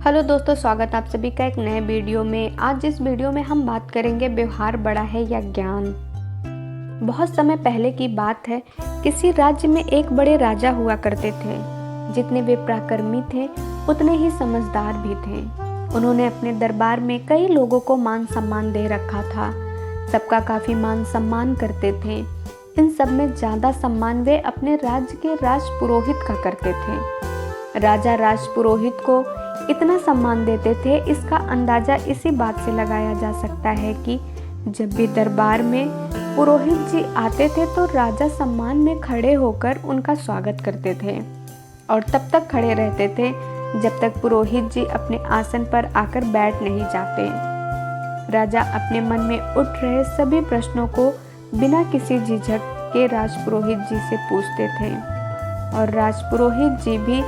Hello दोस्तों, स्वागत आप सभी का एक नए वीडियो में। आज इस वीडियो में हम बात करेंगे व्यवहार बड़ा है या ज्ञान। बहुत समय पहले की बात है। किसी राज्य में एक बड़े राजा हुआ करते थे। जितने वे पराक्रमी थे उतने ही समझदार भी थे। उन्होंने अपने दरबार में कई लोगों को मान सम्मान दे रखा था। सबका काफ़ी मान सम्मान करते थे। इन सब में ज़्यादा सम्मान वे अपने राज्य के राजपुरोहित का करते थे। राजा राजपुरोहित को इतना सम्मान देते थे, इसका अंदाज़ा इसी बात से लगाया जा सकता है कि जब भी दरबार में पुरोहित जी आते थे तो राजा सम्मान में खड़े होकर उनका स्वागत करते थे और तब तक खड़े रहते थे जब तक पुरोहित जी अपने आसन पर आकर बैठ नहीं जाते। राजा अपने मन में उठ रहे सभी प्रश्नों को बिना किसी झिझक के राजपुरोहित जी से पूछते थे और राजपुरोहित जी भी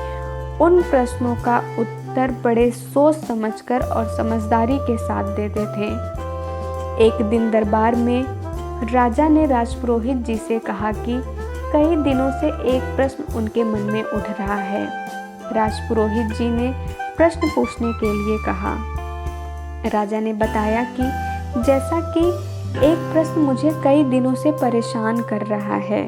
उन प्रश्नों का उत्तर बड़े सोच समझकर और समझदारी के साथ देते थे। एक दिन दरबार में राजा ने राजपुरोहित जी से कहा कि कई दिनों से एक प्रश्न उनके मन में उठ रहा है। राजपुरोहित जी ने प्रश्न पूछने के लिए कहा। राजा ने बताया कि जैसा कि एक प्रश्न मुझे कई दिनों से परेशान कर रहा है,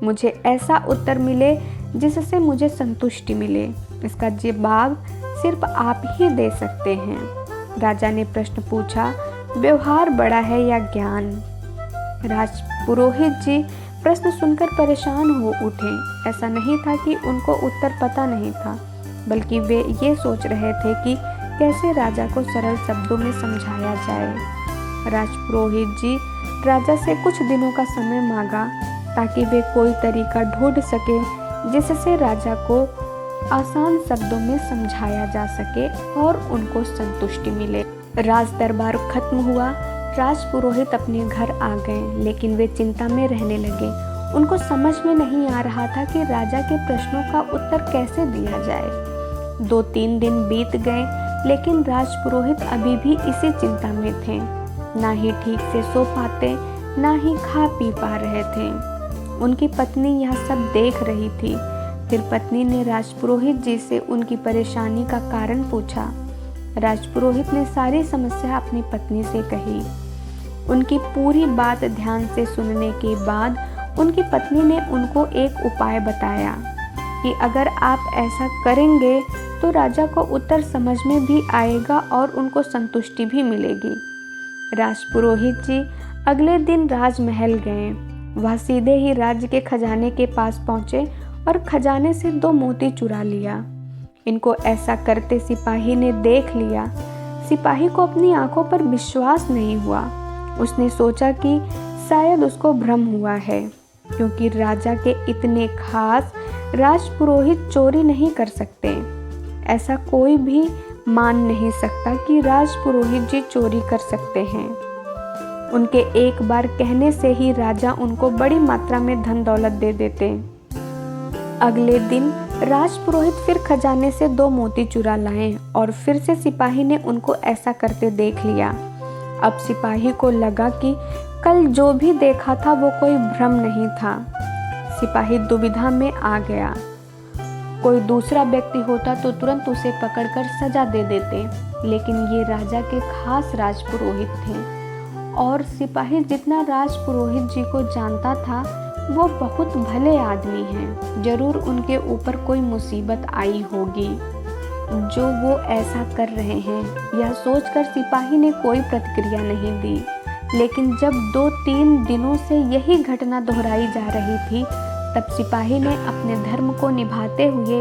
मुझे ऐसा उत्तर मिले जिससे मुझे संतुष्टि मिले। इसका जवाब सिर्फ आप ही दे सकते हैं। राजा ने प्रश्न पूछा, व्यवहार बड़ा है या ज्ञान? राजपुरोहित जी प्रश्न सुनकर परेशान हो उठे। ऐसा नहीं था कि उनको उत्तर पता नहीं था, बल्कि वे ये सोच रहे थे कि कैसे राजा को सरल शब्दों में समझाया जाए। राजपुरोहित जी राजा से कुछ दिनों का समय मांगा ताकि वे कोई तरीका ढूंढ सके जिससे राजा को आसान शब्दों में समझाया जा सके और उनको संतुष्टि मिले। राज दरबार खत्म हुआ। राजपुरोहित अपने घर आ गए, लेकिन वे चिंता में रहने लगे। उनको समझ में नहीं आ रहा था कि राजा के प्रश्नों का उत्तर कैसे दिया जाए। 2-3 दिन बीत गए, लेकिन राजपुरोहित अभी भी इसी चिंता में थे। ना ही ठीक से सो पाते, ना ही खा पी पा रहे थे। उनकी पत्नी यह सब देख रही थी। फिर पत्नी ने राजपुरोहित जी से उनकी परेशानी का कारण पूछा। राजपुरोहित ने सारी समस्या अपनी पत्नी से कही। उनकी पूरी बात ध्यान से सुनने के बाद उनकी पत्नी ने उनको एक उपाय बताया कि अगर आप ऐसा करेंगे तो राजा को उत्तर समझ में भी आएगा और उनको संतुष्टि भी मिलेगी। राजपुरोहित जी अगले दिन राजमहल गए। वह सीधे ही राज्य के खजाने के पास पहुंचे और खजाने से 2 मोती चुरा लिया। इनको ऐसा करते सिपाही ने देख लिया। सिपाही को अपनी आंखों पर विश्वास नहीं हुआ। उसने सोचा कि शायद उसको भ्रम हुआ है, क्योंकि राजा के इतने खास राजपुरोहित चोरी नहीं कर सकते। ऐसा कोई भी मान नहीं सकता कि राजपुरोहित जी चोरी कर सकते हैं। उनके एक बार कहने से ही राजा उनको बड़ी मात्रा में धन दौलत दे देते। अगले दिन राजपुरोहित फिर खजाने से 2 मोती चुरा लाए और फिर से सिपाही ने उनको ऐसा करते देख लिया। अब सिपाही को लगा कि कल जो भी देखा था वो कोई भ्रम नहीं था। सिपाही दुविधा में आ गया। कोई दूसरा व्यक्ति होता तो तुरंत उसे पकड़कर सजा दे देते, लेकिन ये राजा के खास राजपुरोहित थे और सिपाही जितना राजपुरोहित जी को जानता था वो बहुत भले आदमी हैं। जरूर उनके ऊपर कोई मुसीबत आई होगी जो वो ऐसा कर रहे हैं। यह सोचकर सिपाही ने कोई प्रतिक्रिया नहीं दी। लेकिन जब 2-3 दिनों से यही घटना दोहराई जा रही थी, तब सिपाही ने अपने धर्म को निभाते हुए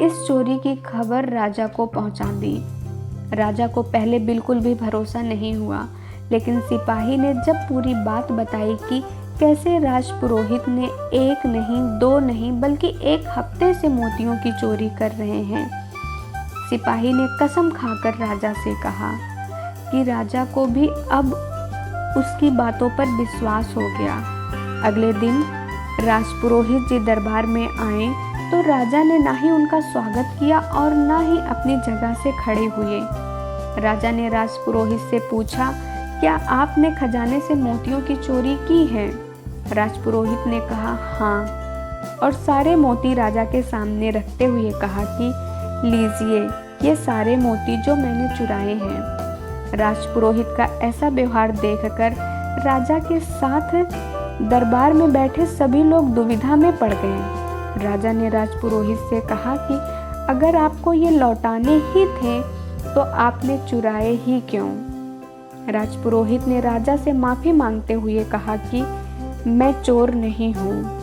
इस चोरी की खबर राजा को पहुंचा दी। राजा को पहले बिल्कुल भी भरोसा नहीं हुआ, लेकिन सिपाही ने जब पूरी बात बताई कि कैसे राजपुरोहित ने 1 नहीं 2 नहीं बल्कि 1 हफ्ते से मोतियों की चोरी कर रहे हैं, सिपाही ने कसम खाकर राजा से कहा कि राजा को भी अब उसकी बातों पर विश्वास हो गया। अगले दिन राजपुरोहित जी दरबार में आए तो राजा ने ना ही उनका स्वागत किया और ना ही अपनी जगह से खड़े हुए। राजा ने राजपुरोहित से पूछा, क्या आपने खजाने से मोतियों की चोरी की है? राजपुरोहित ने कहा हाँ, और सारे मोती राजा के सामने रखते हुए कहा कि लीजिए, ये सारे मोती जो मैंने चुराए हैं। राजपुरोहित का ऐसा व्यवहार देखकर राजा के साथ दरबार में बैठे सभी लोग दुविधा में पड़ गए। राजा ने राजपुरोहित से कहा कि अगर आपको ये लौटाने ही थे तो आपने चुराए ही क्यों? राजपुरोहित ने राजा से माफ़ी मांगते हुए कहा कि मैं चोर नहीं हूँ।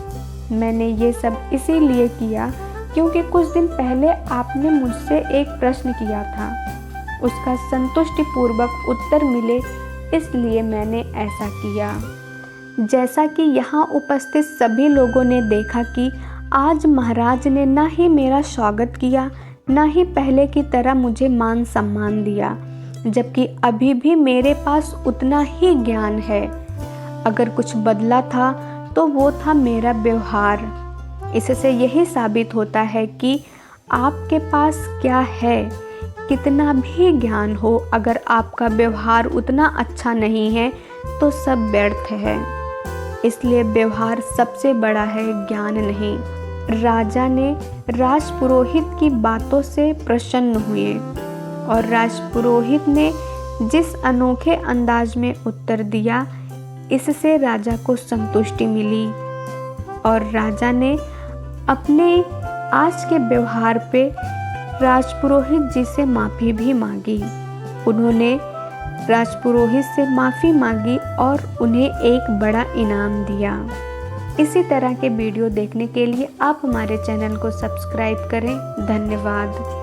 मैंने ये सब इसीलिए किया क्योंकि कुछ दिन पहले आपने मुझसे एक प्रश्न किया था, उसका संतुष्टिपूर्वक उत्तर मिले इसलिए मैंने ऐसा किया। जैसा कि यहाँ उपस्थित सभी लोगों ने देखा कि आज महाराज ने ना ही मेरा स्वागत किया, ना ही पहले की तरह मुझे मान सम्मान दिया, जबकि अभी भी मेरे पास उतना ही ज्ञान है। अगर कुछ बदला था तो वो था मेरा व्यवहार। इससे यही साबित होता है कि आपके पास क्या है, कितना भी ज्ञान हो, अगर आपका व्यवहार उतना अच्छा नहीं है तो सब व्यर्थ है। इसलिए व्यवहार सबसे बड़ा है, ज्ञान नहीं। राजा ने राजपुरोहित की बातों से प्रसन्न हुए और राजपुरोहित ने जिस अनोखे अंदाज में उत्तर दिया, इससे राजा को संतुष्टि मिली और राजा ने अपने आज के व्यवहार पे राजपुरोहित जी से माफ़ी भी मांगी। उन्होंने राजपुरोहित से माफ़ी मांगी और उन्हें एक बड़ा इनाम दिया। इसी तरह के वीडियो देखने के लिए आप हमारे चैनल को सब्सक्राइब करें। धन्यवाद।